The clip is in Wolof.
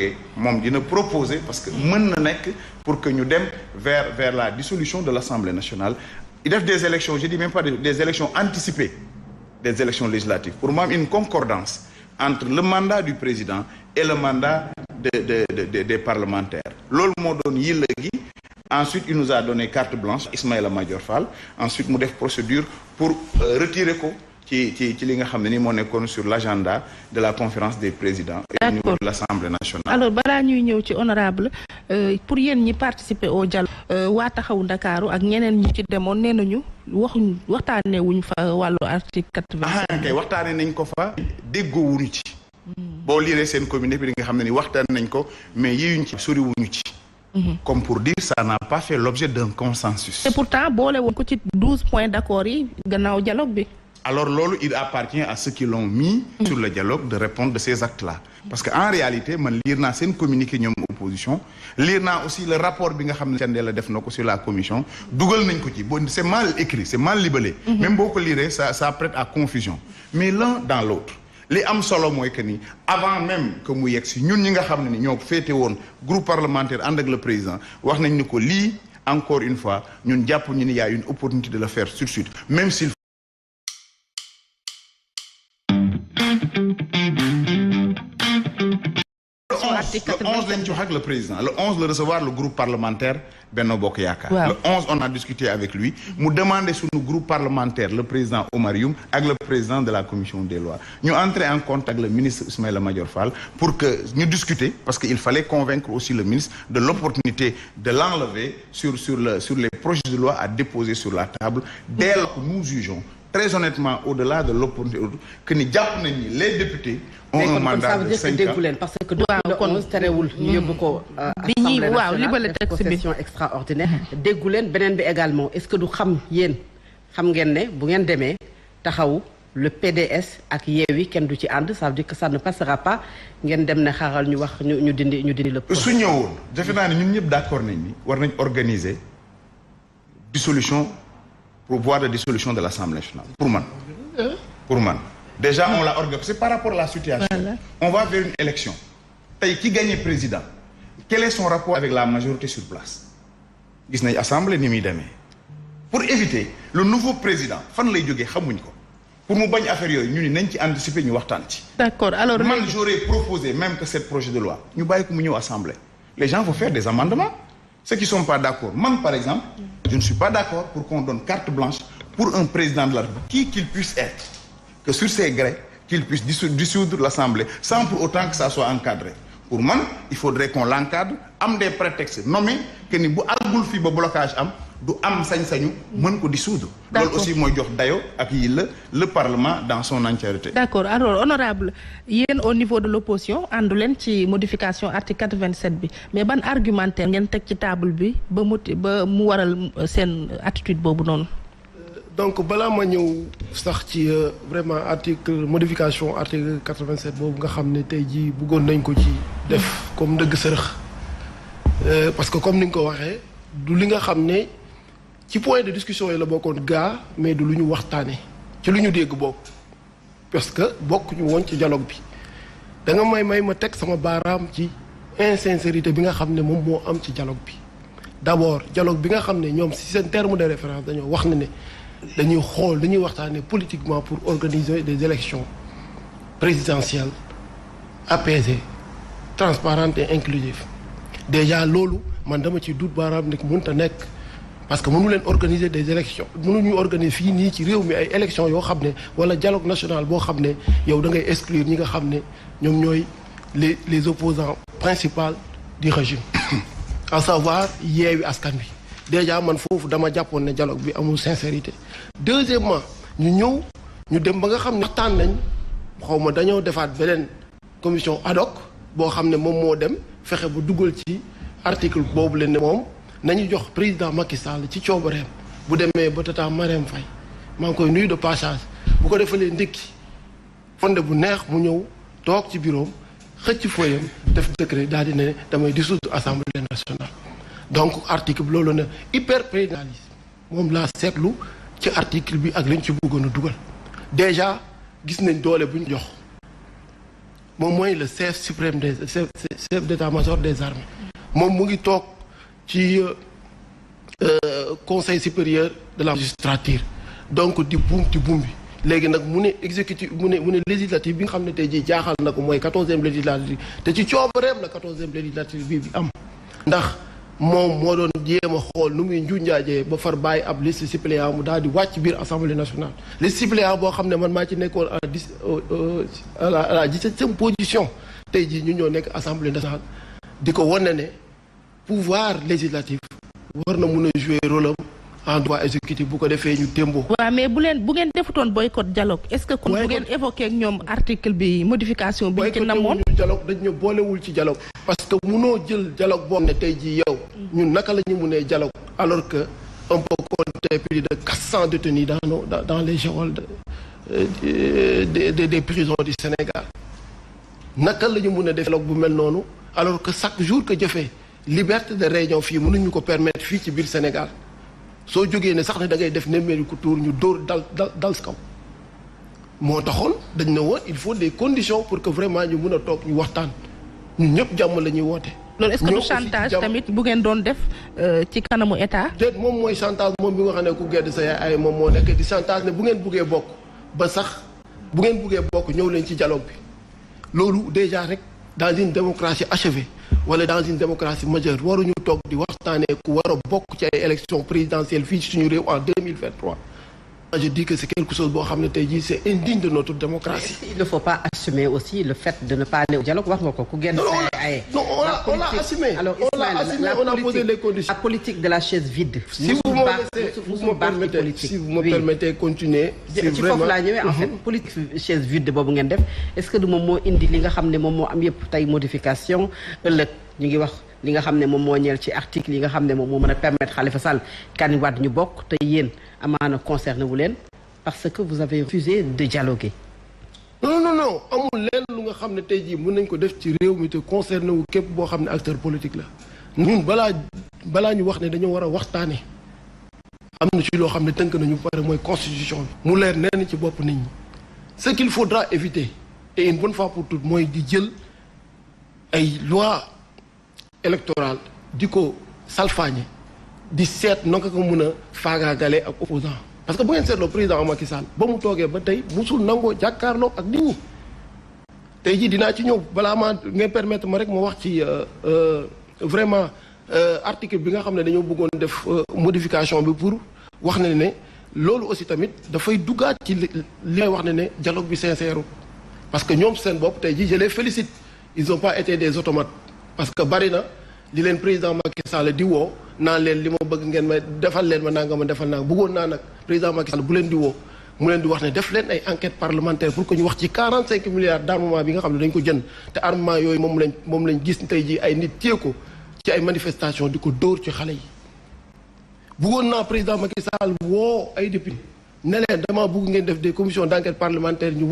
jógee moom dina proposer parce que mën na nekk pour que ñu dem vers la dissolution de l'Assemblée nationale il def des élections je dis même pas des élections anticipées des élections législatives pour moi une concordance entre le mandat du président et le mandat des parlementaires loolu moo doon yilla gi ensuite il nous a donné carte blanche Ismaïla Madior Fall ensuite mu def procédure pour retirer ko ci li nga xam ne ni moo nekkoon sur l'agenda de la conférence des présidents et au niveau de l'Assemblée nationale. Alors balaa ñuy ñëw ci honorable pour yéen ñi participer au dialogue waa taxawu Ndakaaru ak ñeneen ñi ci demoon nee nañu waxtaanee wuñ fa wàllu article 87. kay waxtaanee nañ ko fa déggoo wuñu ci. boo liiree seen communiqué bi di nga xam ne ni waxtaan nañ ko mais yiyuñ ci sori wuñu ci. Comme pour dire ça n'a pas fait l'objet d'un consensus. Et pourtant boole woon ko ci 12 points d'accord yi gannaaw dialogue bi. Alors loolu il appartient à ceux qui l'ont mis sur le dialogue de répondre de ces actes-là parce que en réalité man lire naa seen communiqué ñoom opposition lire naa aussi le rapport bi nga xam ne Thiendella def na ko sur la commission dugal nañ ko ci bon c'est mal écrit c'est mal libellé même boo ko liree ça prête à confusion mais l'un dans l'autre li am solo mooy que ni avant même que mu yegg si ñun ñi nga xam ne ni ñoo féete woon groupe parlementaire ànd ak le président wax nañ ni ko lii encore une fois ñun jàpp ñu ni y a une opportunité de le faire tout de suite même s'il le 11 lañ ci wax ak le président le 11 le recevoir le groupe parlementaire Benno Bokk Yaakaar. Le 11 on a discuté avec lui mu demandé suñu groupe parlementaire le président Oumar Youm ak le président de la commission des lois ñu entrer en contact le ministre Ismaïla Madior Fall pour que ñu discuter parce que il fallait convaincre aussi le ministre de l'opportunité de l'enlever sur les projets de loi à déposer sur la table dès lors que nous jugeons très honnêtement au-delà de l'opportunité que ni jàpp nañ ni les députés ont un mandat de 5 ans parce que le 11 terewul ñu yóbbu ko Assemblée nationale def ko session extraordinaire déggu leen beneen bi également est-ce que du xam ngeen ne bu ngeen demee taxawu le PDS ak Yewwi kenn du ci ànd ça veut dire que ça ne passera pas ngeen dem ne xaaral ñu wax ñu dindi le su ñëwoon defe naa ne ñun ñëpp d'accord nañ ni war nañ organiser voie de dissolution de l'Assemblée nationale pour man déjà on l'a organisé c'est par rapport à la situation on va vers une élection tey ki gagné président quel est son rapport avec la majorité sur place gis nañ assemblée ni muy demee pour éviter le nouveau président fan lay jógee xamuñ ko pour mu bañ affaire yooyu ñu ni nañ ci anticiper ñu waxtaan ci d'accord alors man j'aurais proposé même que cette projet de loi ñu bàyyi ko mu ñëw assemblée les gens vont faire des amendements ceux qui sont pas d'accord man par exemple je ne suis pas d'accord pour qu'on donne carte blanche pour un président de la République qui qu'il puisse être que sur ses grés qu'il puisse dissoudre l'Assemblée sans pour autant que ça soit encadré pour man il faudrait qu'on l'encadre am des prétextes nommés que ni bu àggul fii ba blocage am du am sañ-sañu mën ko dissoudre loolu aussi mooy jox dayo ak yi le Parlement dans son entièreté. D'accord alors honorable yéen au niveau de l'opposition àndu leen ci modification article 87 bi mais ban argumentaire ngeen teg ci table bi ba mu waral seen attitude boobu noonu. Donc balaa ma ñëw sax ci vraiment modification article 87 boobu nga xam ne tey jii bëggoon nañ ko ci def comme ndëgg sërëx parce que comme ni nga ko waxee du li nga xam ne ci point de discussion yi la bokkoon gaa mais du lu ñu waxtaane ci lu ñu dégg bokk parce que bokk ñu woon ci dialogue bi da nga may ma teg sama baaraam ci insincérité bi nga xam ne moom moo am ci dialogue bi d'abord dialogue bi nga xam ne ñoom si seen terme de référence dañoo wax ne dañuy waxtaane politiquement pour organiser des élections présidentielles apaisées transparentes et inclusives déjà loolu man dama ci dut baaraam nekk mënut a nekk parce que mënu leen organiser des élections mënuñu organiser fii nii ci réew mi ay élections yoo xam ne wala dialogue national boo xam ne yow da ngay exclure ñi nga xam ne ñoom ñooy les opposants principaux du régime à savoir Yewwi Askan Wi déjà man foofu dama jàppoon ne dialogue bi amul sincérité deuxièmement ñu dem ba nga xam ne waxtaan nañ xaw ma dañoo defaat beneen commission ad hoc boo xam ne moom moo dem fexe ba dugal ci article boobu leen ne moom nañu jox président Macky Sall ci coobareem bu demee ba tata Marème Faye maa ngi koy nuyu de passage bu ko defalee ndékki fonde bu neex mu ñëw toog ci bureau xëcc fooyam def décret daal di ne damay dissoudre assemblée nationale. donc article bi loolu na hyper présidentialisme moom laa seetlu ci article bi ak lañ ci bëggoon a dugal déjà gis nañ doole bu ñu jox moom mooy le chef suprême des chef d'état-major des armées moom mu ngi toog ci conseil supérieur de la magistrature donc di buum bi léegi nag mu ne exécutif mu ne législative bi nga xam ne tey jii jaaxal na ko mooy 14e législative te ci coobareem la 14e législative bi am ndax moom moo doon jéem a xool nu muy njunjaajee ba far bàyyi ab liste suppléant mu daal di wàcc biir assemblée nationale liste suppléant boo xam ne man maa ci nekkoon à la 17e position tey jii ñu ñoo nekk assemblée nationale di ko wane ne pouvoir législatif war na mun a jouer rôle am en droit exécutif bu ko defee ñu témboo. waaw mais bu ngeen defutoon boycott dialogue est-ce que kon bu ngeen évoqué ak ñoom article bi modification bi ñu ci namoon dialogue dañ ñu boolewul ci dialogue parce que munoo jël dialogue boo xam ne tey jii yow ñun naka la ñu munee dialogue alors que on peut compter plus de 400 détenus dans les geôles des prisons du Sénégal naka la ñu mun a def dialogue bu mel noonu alors que chaque jour que jëfee liberté de réunion fii mënuñu ko permettre fii ci biir Sénégal soo jógee ne sax ne da ngay def nemmeeku tour ñu dóor dal kaw moo taxoon dañ ne woon il faut des conditions pour que vraiment ñu mun a toog ñu waxtaan ñun ñëpp jàmm la ñuy woote. loolu est-ce que du chantage tamit bu ngeen doon def ci kanamu état. déet moom mooy chantage moom bi nga xam ne ku gedd sa yaay ay moom moo nekk di chantage ne bu ngeen buggee bokk ba sax bu ngeen buggee bokk ñëw leen ci dialogue bi loolu déjà rek dans une démocratie achevée wala dans une démocratie majeure waruñu toog di waxtaanee ku war a bokk ci ay élections présidentielles fii ci suñu réew en 2023. Je dis que c'est quelque chose boo xam ne tey jii c'est indigne de notre démocratie. Il ne faut pas assumer aussi le fait de ne pas aller au dialogue wax nga ko ku génn ay non on l'a assumé. Alors on a posé les conditions. La politique de la chaise vide. Si vous me permettez continuer. ci foofu laa ñëwee en fait politique chaise vide boobu ngeen def est-ce que du moom moo indi li nga xam ne moom moo am yëpp tey modification ëllëg ñu ngi wax li nga xam ne moom moo ñeel ci article yi nga xam ne moom moo mën a permettre Khalifa Sall Karim Wade ñu bokk te yéen amaana concerné wu leen parce que vous avez refusé de dialoguer. non amul leen lu nga xam ne tey jii mën nañ ko def ci réew mi te concerné wu képp boo xam ne acteur politique la ñun balaa ñu wax ne dañoo war a waxtaane am na ci loo xam ne tënk nañu pare mooy constitution bi mu leer neen ci bopp nit ñi ce qu'il faudra éviter et une bonne fois pour toutes mooy di jël ay loi électorale di ko salfaañe di seet naka ko mën a faagaagale ak opposant parce que bu ngeen seetloo président Macky Sall ba mu toogee ba tey musul nangoo jàkkaarloo ak nit ñi tey jii dinaa ci ñëw balaa maa ngeen permettre ma rek ma wax ci vraiment article bi nga xam ne dañoo bëggoon def modification bi pour wax ne loolu aussi tamit dafay duggaat ci li may wax ne dialogue bi sincère parce que ñoom seen bopp tey jii je les félicite ils ont pas été des automates parce que bari na li leen président Macky Sall di woo naan leen li ma bëgg ngeen may defal leen ma nanga ma defal naa bëggoon naa nag président Macky Sall bu leen di woo mu leen di wax ne def leen ay enquête parlementaire pour que ñu wax ci 45 milliards d'armement bi nga xam ne dañ ko jënd te armement yooyu moom lañ gis tey jii ay nit téye ko ci ay manifestation di ko dóor ci xale yi bëggoon naa président Macky Sall woo ay député ne leen dama bëgg ngeen def des commissions d'enquête parlementaire ñu